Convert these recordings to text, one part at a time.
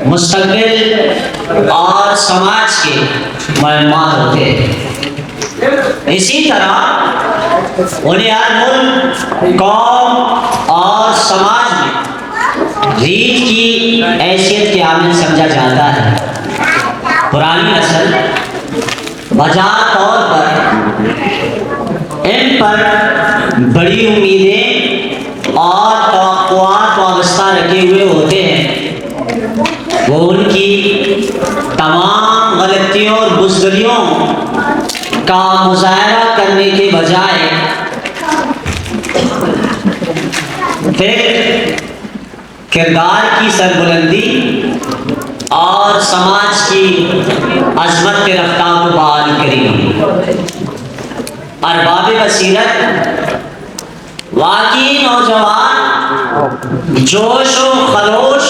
مستقبل اور سماج کے معمار ہوتے ہیں۔ اسی طرح انہیں ہر ملک، قوم اور سماج میں ریت کی حیثیت کے حامل سمجھا جاتا ہے۔ پرانی نسل بجا طور پر ان پر بڑی امیدیں اور توقعات وابستہ رکھے ہوئے ہوتے ہیں۔ وہ ان کی تمام غلطیوں اور بزدلیوں کا مظاہرہ کرنے کے بجائے پھر کردار کی سربلندی اور سماج کی عظمت کے رفتار کو بحال کریں گے۔ ارباب بصیرت واقعی نوجوان جوش و خروش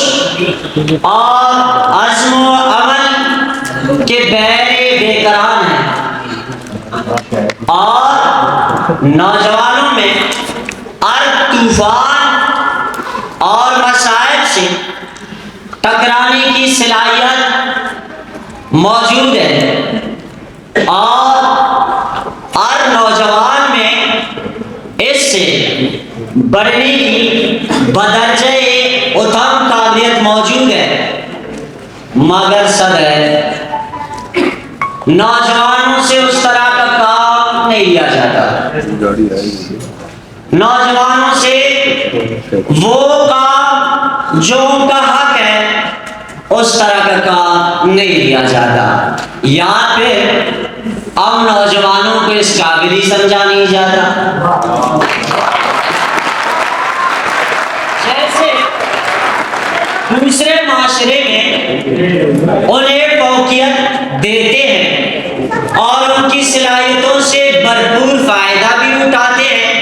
اور عزم و عمل کے بے قرار ہیں، اور نوجوانوں میں ہر طوفان اور مصائب سے ٹکرانے کی صلاحیت موجود ہے، اور ہر نوجوان میں اس سے بڑھنے کی بدرجہ اتم قابلیت موجود ہے، مگر صدر نوجوانوں سے اس طرح کا کام نہیں لیا جاتا۔ نوجوانوں سے وہ کام جو ان کا حق ہے اس طرح کا کام نہیں لیا جاتا، یا پھر اب نوجوانوں کو اس قابل ہی سمجھا نہیں جاتا۔ جیسے دوسرے معاشرے میں انہیں فوقیت دیتے ہیں اور ان کی صلاحیتوں سے بھرپور فائدہ بھی اٹھاتے ہیں،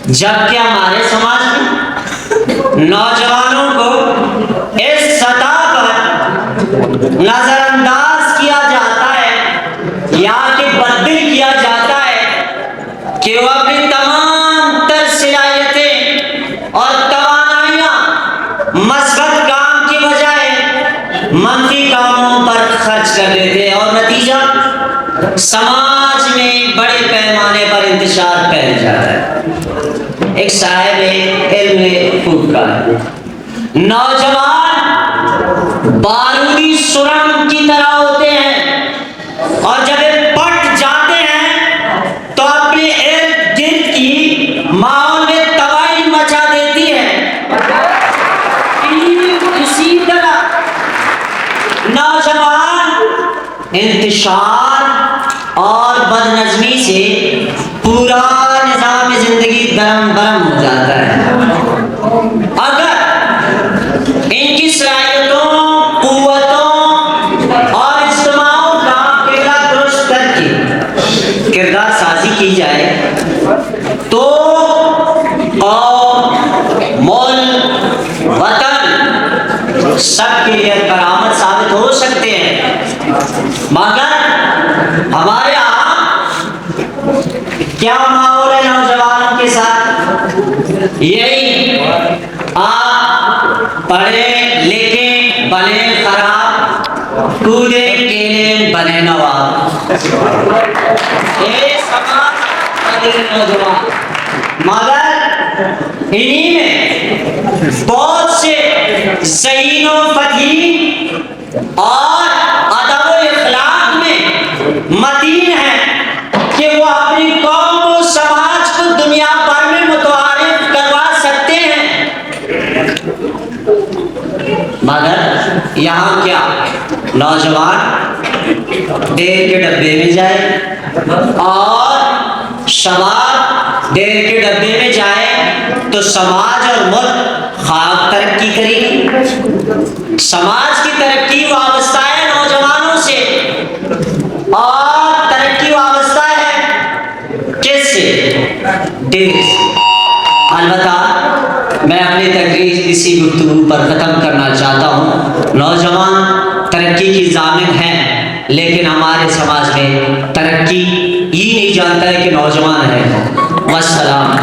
جبکہ ہمارے سماج میں نوجوانوں کو اس سطح پر نظر انداز کیا جاتا ہے یا کہ بدل کیا جاتا ہے کہ وہ اپنی تمام تر صلاحیتیں اور توانائیاں مثبت کام کی بجائے منفی کاموں پر خرچ کر دیتے ہیں، اور نتیجہ سماج میں بڑے پیمانے پر انتشار پھیل جاتا ہے۔ ایک صاحب علم خوب کا ہے، نوجوان بارودی سرنگ کی طرح ہوتے ہیں، اور جب پٹ جاتے ہیں تو اپنے ارد گرد کی ماحول میں تباہی مچا دیتی ہے۔ اسی طرح نوجوان انتشار اور بدنظمی سے پورا نظام زندگی درم برم ہو جاتا ہے۔ اگر ان کی صلاحیتوں، قوتوں اور اجتماعوں کا کردار درست کر کے کردار سازی کی جائے تو قوم، ملک، وطن سب کے لیے کرامت ثابت ہو سکتے ہیں، مگر ہمارے یہاں کیا ماحول ہے نوجوانوں کے ساتھ؟ یہی آپ پڑھے لکھے بنے خراب، کودے کیلے بنے نواب، یہ سماج بدل نوجوان، مگر انہی میں بہت سے ذہین و فطین اور ادب و اخلاق میں متین ہیں کہ وہ اپنی قوم و سماج کو دنیا بھر میں متعارف کروا سکتے ہیں، مگر یہاں کیا نوجوان دیر کے ڈبے میں جائے اور شباب دیر کے ڈبے میں جائے تو سماج اور ملک خواب ترقی کرے گی۔ سماج کی ترقی وابستہ ہے نوجوانوں سے، اور ترقی وابستہ ہے کس سے؟ دیر سے۔ البتہ میں اپنی تقریر اسی گفتگو پر ختم کرنا چاہتا ہوں۔ نوجوان ترقی کی ضامن ہے، لیکن ہمارے سماج میں ترقی یہ نہیں جانتا ہے کہ نوجوان ہے۔ والسلام۔